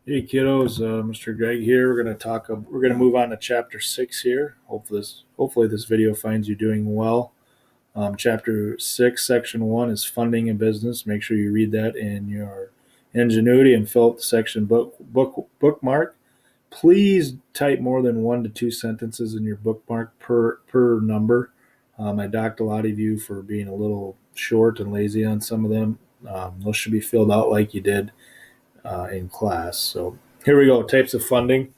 Hey kiddos, Mr. Greg here. We're going to talk. We're going to move on to chapter 6 here. Hopefully this video finds you doing well. Chapter 6, section 1 is funding a business. Make sure you read that in your ingenuity and fill out the section bookmark. Please type more than 1 to 2 sentences in your bookmark per number. I docked a lot of you for being a little short and lazy on some of them. Those should be filled out like you did in class. So here we go. Types of funding.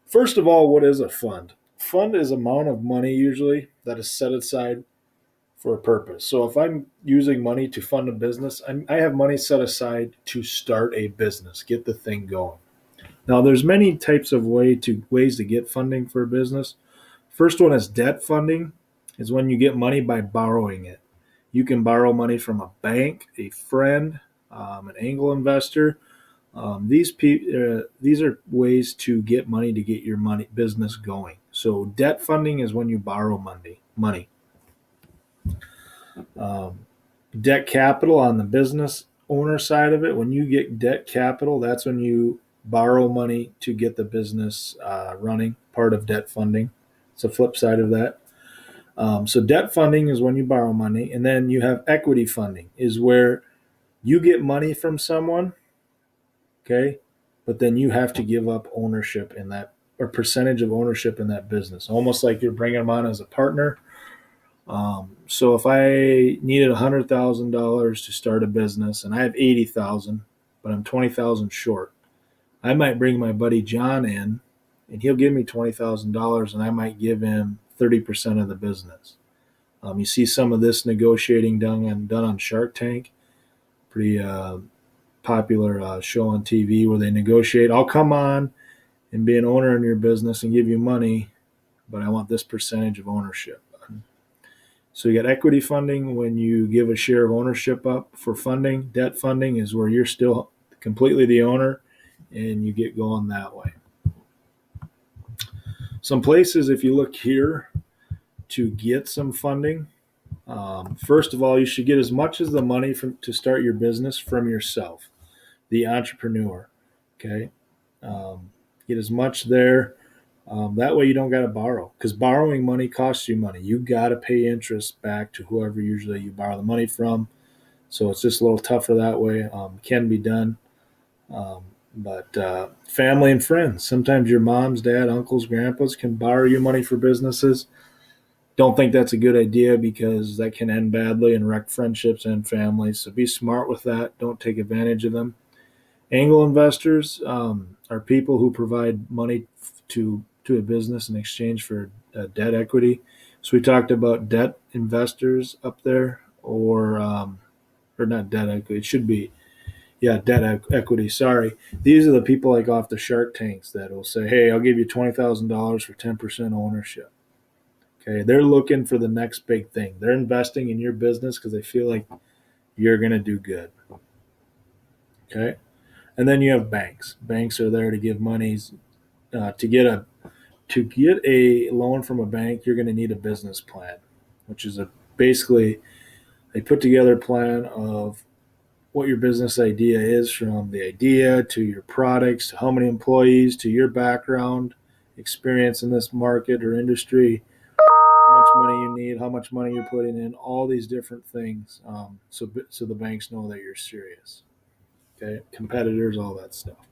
First of all, what is a fund? Fund is amount of money usually that is set aside for a purpose. So if I'm using money to fund a business, I have money set aside to start a business, get the thing going. Now, there's many types of ways to get funding for a business. First one is debt funding, is when you get money by borrowing it. You can borrow money from a bank, a friend, an angel investor. These are ways to get money to get your business going. So debt funding is when you borrow money. Um, Debt capital on the business owner side of it. When you get debt capital, that's when you borrow money to get the business running. Part of debt funding. It's a flip side of that. So debt funding is when you borrow money, and then you have equity funding, is where you get money from someone, okay, but then you have to give up ownership in that or percentage of ownership in that business, almost like you're bringing them on as a partner. So if I needed $100,000 to start a business and I have 80,000, but I'm 20,000 short, I might bring my buddy John in, and he'll give me $20,000, and I might give him 30% of the business. You see some of this negotiating done on Shark Tank, pretty popular show on TV where they negotiate. I'll come on and be an owner in your business and give you money, but I want this percentage of ownership. So you got equity funding when you give a share of ownership up for funding. Debt funding is where you're still completely the owner and you get going that way. Some places, if you look here to get some funding, first of all, you should get as much as the money to start your business from yourself, the entrepreneur. Okay. Get as much there. That way you don't got to borrow, because borrowing money costs you money. You got to pay interest back to whoever usually you borrow the money from. So it's just a little tougher that way. Can be done. But family and friends, sometimes your moms, dad, uncles, grandpas can borrow you money for businesses. Don't think that's a good idea, because that can end badly and wreck friendships and families. So be smart with that. Don't take advantage of them. Angel investors are people who provide money to a business in exchange for debt equity. So we talked about debt investors up there, or not debt equity. It should be, yeah, debt equity. Sorry, these are the people like off the Shark Tanks that will say, "Hey, I'll give you $20,000 for 10% ownership." Okay, they're looking for the next big thing. They're investing in your business because they feel like you're going to do good. Okay, and then you have banks. Banks are there to give monies to get a loan from a bank. You're going to need a business plan, which is basically a put together plan of what your business idea is, from the idea to your products to how many employees to your background, experience in this market or industry, how much money you need, how much money you're putting in, all these different things. So the banks know that you're serious. Okay, competitors, all that stuff.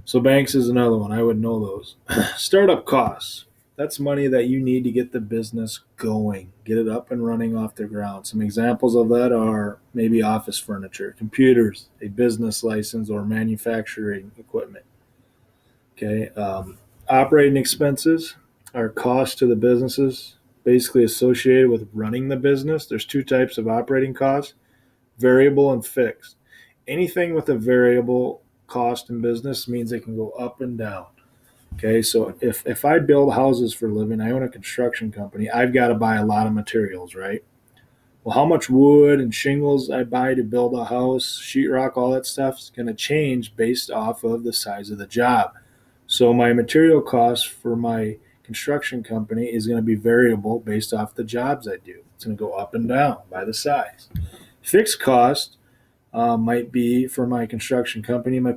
So banks is another one. I would know those. Startup costs. That's money that you need to get the business going, get it up and running off the ground. Some examples of that are maybe office furniture, computers, a business license, or manufacturing equipment. Okay. Operating expenses are costs to the businesses basically associated with running the business. There's two types of operating costs: variable and fixed. Anything with a variable cost in business means it can go up and down. Okay, so if I build houses for a living, I own a construction company, I've got to buy a lot of materials, right? Well, how much wood and shingles I buy to build a house, sheetrock, all that stuff is going to change based off of the size of the job. So my material cost for my construction company is going to be variable based off the jobs I do. It's going to go up and down by the size. Fixed cost might be, for my construction company, my